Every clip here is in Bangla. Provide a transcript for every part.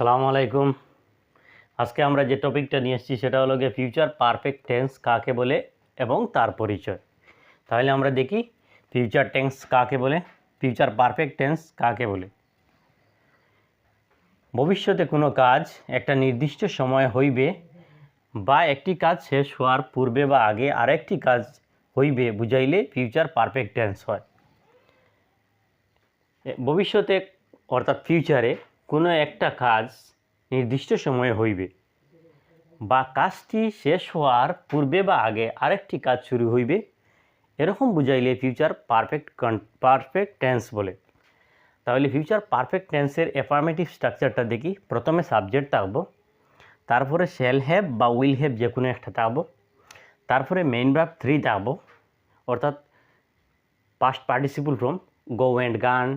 আসসালামু আলাইকুম। আজকে আমরা যে টপিকটা নিয়ে এসেছি সেটা হলো গিয়ে ফিউচার পারফেক্ট টেন্স কাকে বলে এবং তার পরিচয়। তাহলে আমরা দেখি ফিউচার টেন্স কাকে বলে, ফিউচার পারফেক্ট টেন্স কাকে বলে। ভবিষ্যতে কোনো কাজ একটা নির্দিষ্ট সময়ে হইবে বা একটি কাজ শেষ হওয়ার পূর্বে বা আগে আরেকটি কাজ হইবে বুঝাইলে ফিউচার পারফেক্ট টেন্স হয়। ভবিষ্যতে অর্থাৎ ফিউচারে কোনো একটা কাজ নির্দিষ্ট সময়ে হইবে বা কাজটি শেষ হওয়ার পূর্বে বা আগে আরেকটি কাজ শুরু হইবে, এরকম বুঝাইলে ফিউচার পারফেক্ট টেন্স বলে। তাহলে ফিউচার পারফেক্ট টেন্সের অ্যাফার্মেটিভ স্ট্রাকচারটা দেখি। প্রথমে সাবজেক্ট থাকবো, তারপরে শ্যাল হ্যাভ বা উইল হ্যাভ যে কোনো একটা থাকবো, তারপরে মেইন ভার্ব 3 থাকবো অর্থাৎ past participle form go and গান,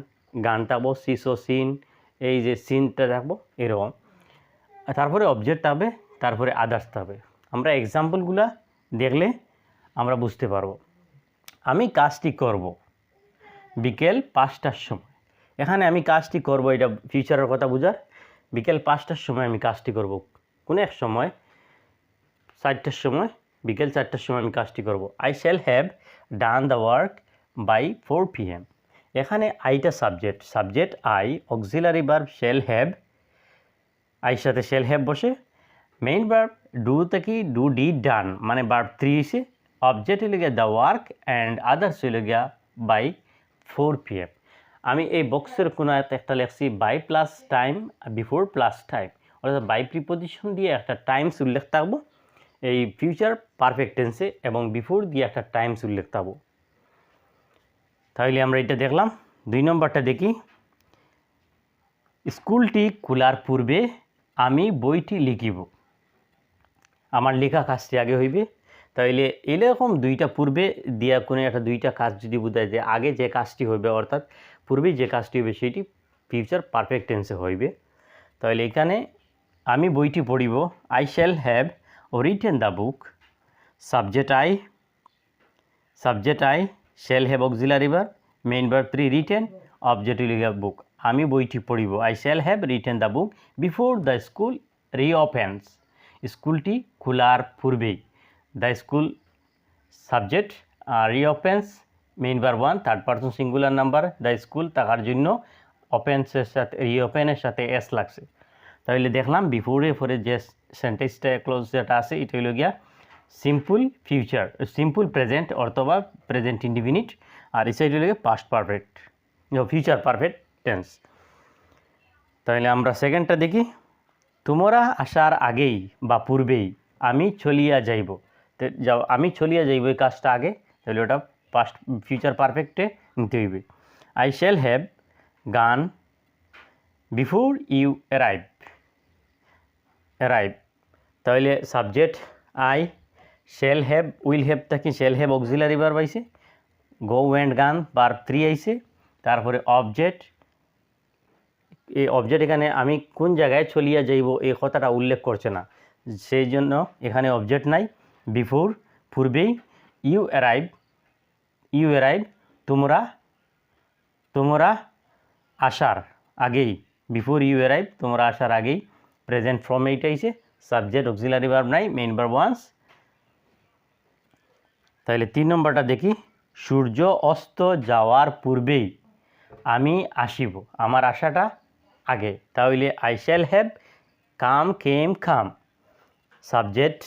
গান থাকবো, সিস ও সিন, এই যে সিনটা থাকবো এরকম। তারপরে অবজেক্ট থাকবে, তারপরে আদার্স থাকবে। আমরা এক্সাম্পলগুলো দেখলে আমরা বুঝতে পারবো। আমি কাজটি করব বিকেল 5টার সময়। এখানে আমি কাজটি করব, এটা ফিউচারের কথা বোঝার। বিকেল 5টার সময় আমি কাজটি করব, কোনো এক সময় 4টার সময়, বিকেল 4টার সময় আমি কাজটি করব। I shall have done the work by 4 PM। এখানে আইটা subject I, auxiliary verb shall have, আইর সাথে শ্যাল হ্যাভ বসে। মেইন ভার্ব ডু থেকে ডু ডিড ডান মানে ভার্ব 3 এসে, অবজেক্ট হলে গিয়ে দ্য ওয়ার্ক অ্যান্ড আদার্স হলে গিয়া বাই 4 PM। আমি এই বক্সের কোনো একটা লেখছি by plus time, before plus time, অর্থাৎ বাই প্রিপোজিশন দিয়ে একটা টাইমস উল্লেখ থাকবো এই ফিউচার পারফেক্ট টেন্সে, এবং বিফোর দিয়ে একটা টাইমস উল্লেখ থাকবো। তাহলে আমরা এটা দেখলাম। 2 নম্বরটা দেখি। স্কুলটি খোলার পূর্বে আমি বইটি লিখিব। আমার লেখা কাজটি আগে হইবে। তাইলে এরকম দুইটা পূর্বে দিয়া কোনো একটা দুইটা কাজ যদি বোঝায় যে আগে যে কাজটি হইবে অর্থাৎ পূর্বে যে কাজটি হবে সেটি ফিউচার পারফেক্ট টেন্সে হইবে। তাহলে এখানে আমি বইটি পড়িব, I shall have written the book. Subject I shall have auxiliary verb, main verb 3 written, object book. আমি বইটি পড়িব, I shall have written the book before the school reopens. স্কুলটি খোলার পূর্বেই। The school subject, reopens main verb 1 third person singular number, the school থাকার জন্য ওপেন্সের সাথে রিওপেনের সাথে এস লাগছে। তাহলে দেখলাম বিফোরে পরে যে সেন্টেন্সটা ক্লোজ যেটা আছে এটা হইল গিয়া সিম্পল ফিউচার, সিম্পল প্রেজেন্ট অথবা প্রেজেন্ট ইনডিফিনিট, আর এই সাইড হইল গিয়ে past perfect, future perfect tense. তাহলে আমরা সেকেন্ডটা দেখি। তোমরা আসার আগেই বা পূর্বেই আমি চলিয়া যাইব। আমি চলিয়া যাইব এই কাজটা আগে, তাহলে ওটা পাস্ট ফিউচার পারফেক্টে নিতে হইবে। I shall have gone before you arrive. তাহলে subject I, shall have will have থাকি শ্যাল হ্যাভ অক্সিলারি ভার্ব আইছে, গো অ্যান্ড গান ভার্ব 3 আইছে, তারপরে অবজেক্ট। এই অবজেক্ট এখানে আমি কোন জায়গায় চলিয়া যাইব এই কথাটা উল্লেখ করছে না, সেই জন্য এখানে অবজেক্ট নাই। বিফোর পূর্বেই, ইউ অ্যারাইভ তোমরা আসার আগেই, বিফোর ইউ অ্যারাইভ তোমরা আসার আগেই, প্রেজেন্ট ফর্ম এইটা আইছে, সাবজেক্ট অক্সিলারি ভার্ব নাই, মেইন ভার্ব ওয়ান্স। তাহলে 3 নম্বরটা দেখি। সূর্য অস্ত যাওয়ার পূর্বেই আমি আসিব। আমার আসাটা আগে, তাহলে I shall have come. Subject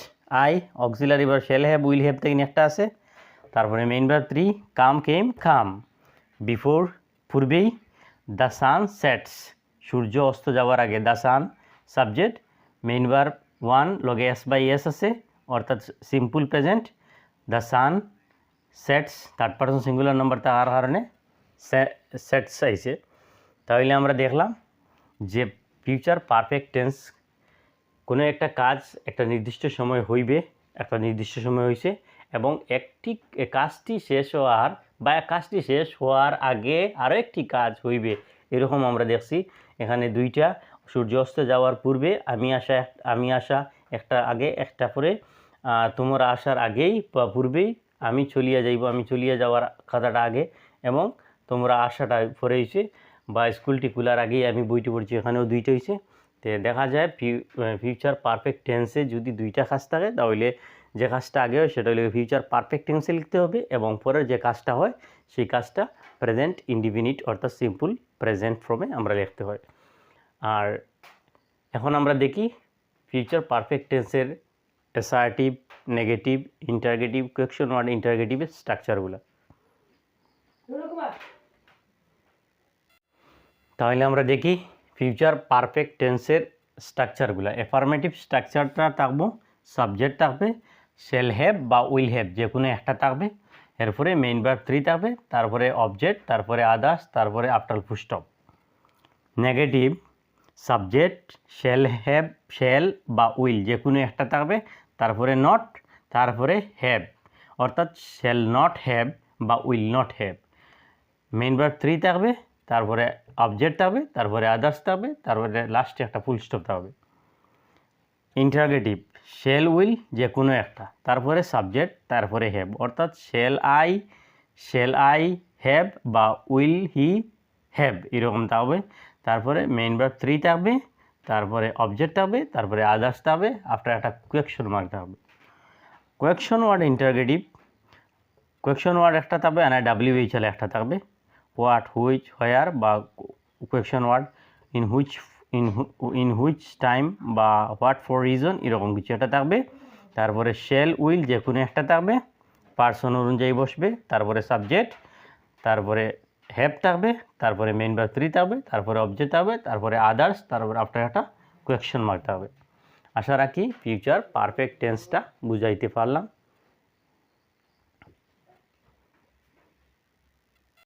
I, auxiliary verb shall have will have থেকে একটা আছে, তারপরে মেইন ভার্ব 3 কাম। বিফোর পূর্বেই, দ্য সান সেটস সূর্য অস্ত যাওয়ার আগে, the sun subject, main verb 1 লগে এস বাই এস আছে অর্থাৎ simple present, the sun sets third person singular number থাকার কারণে সেটস আইছে। তাহলে আমরা দেখলাম যে ফিউচার পারফেক্ট টেন্স কোনো একটা কাজ একটা নির্দিষ্ট সময় হইবে, একটা নির্দিষ্ট সময় হয়েছে, এবং কাজটি শেষ হওয়ার আগে আরও একটি কাজ হইবে, এরকম আমরা দেখছি। এখানে দুইটা, সূর্য অস্ত যাওয়ার পূর্বে আমি আসা একটা আগে একটা পরে, তোমরা আসার আগেই বা পূর্বেই আমি চলিয়া যাওয়ার কথাটা আগে, এবং তোমরা আসাটা পরে হয়েছে, বা স্কুলটি খোলার আগেই আমি বইটি পড়ছি, এখানেও দুইটা হয়েছে। তো দেখা যায় ফিউচার পারফেক্ট টেন্সে যদি দুইটা কাজ থাকে তাহলে যে কাজটা আগে হয় সেটা হলো ফিউচার পারফেক্ট টেন্সে লিখতে হবে, এবং পরের যে কাজটা হয় সেই কাজটা প্রেজেন্ট ইনডিফিনিট অর্থাৎ সিম্পল প্রেজেন্ট ফর্মে আমরা লিখতে হয়। আর এখন আমরা দেখি ফিউচার পারফেক্ট টেন্সের assertive, negative, interrogative, question word ইন্টারগেটিভের স্ট্রাকচারগুলো। তাহলে আমরা দেখি ফিউচার পারফেক্ট টেন্সের স্ট্রাকচারগুলো। অ্যাফার্মেটিভ স্ট্রাকচারটা থাকবো, সাবজেক্ট থাকবে, শ্যাল হ্যাভ বা উইল হ্যাভ যে কোনো একটা থাকবে, এরপরে মেইন ভার্ব 3 থাকবে, তারপরে অবজেক্ট, তারপরে আদার্স, তারপরে after full stop. Negative subject, shall have, shall বা উইল যে কোনো একটা থাকবে, তারপরে নট, তারপরে হ্যাভ অর্থাৎ শ্যাল নট হ্যাভ বা will not have. Main verb 3 থাকবে, তারপরে অবজেক্ট থাকবে, তারপরে আদার্স থাকবে, তারপরে লাস্টে একটা ফুল স্টপ থাকবে। ইন্টারগেটিভ শ্যাল উইল যে কোনো একটা, তারপরে সাবজেক্ট, তারপরে হ্যাভ অর্থাৎ শ্যাল আই হ্যাভ বা উইল হি হ্যাভ এরকম থাকবে, তারপরে মেইন ভার্ব 3 থাকবে, তারপরে অবজেক্ট থাকবে, তারপরে আদার্স থাকবে, আফটার একটা কোয়েকশন মার্ক থাকবে। Question word interrogative, question word একটা থাকবে আর WHL একটা থাকবে, হোয়াট, হুইচ, হোয়ার বা question word in which time বা হোয়াট ফর রিজন এরকম কিছু একটা থাকবে, তারপরে শ্যাল উইল যে কোনো একটা থাকবে, পার্সন অনুযায়ী বসবে, তারপরে সাবজেক্ট, তারপরে হ্যাভ থাকবে, তারপরে মেইন ভার্ব 3 থাকবে, তারপরে অবজেক্ট থাকবে, তারপরে আদার্স, তারপরে আফটার একটা কোয়েকশন মার্ক থাকবে। আশা রাখি ফিউচার পারফেক্ট টেন্সটা বুঝাইতে পারলাম।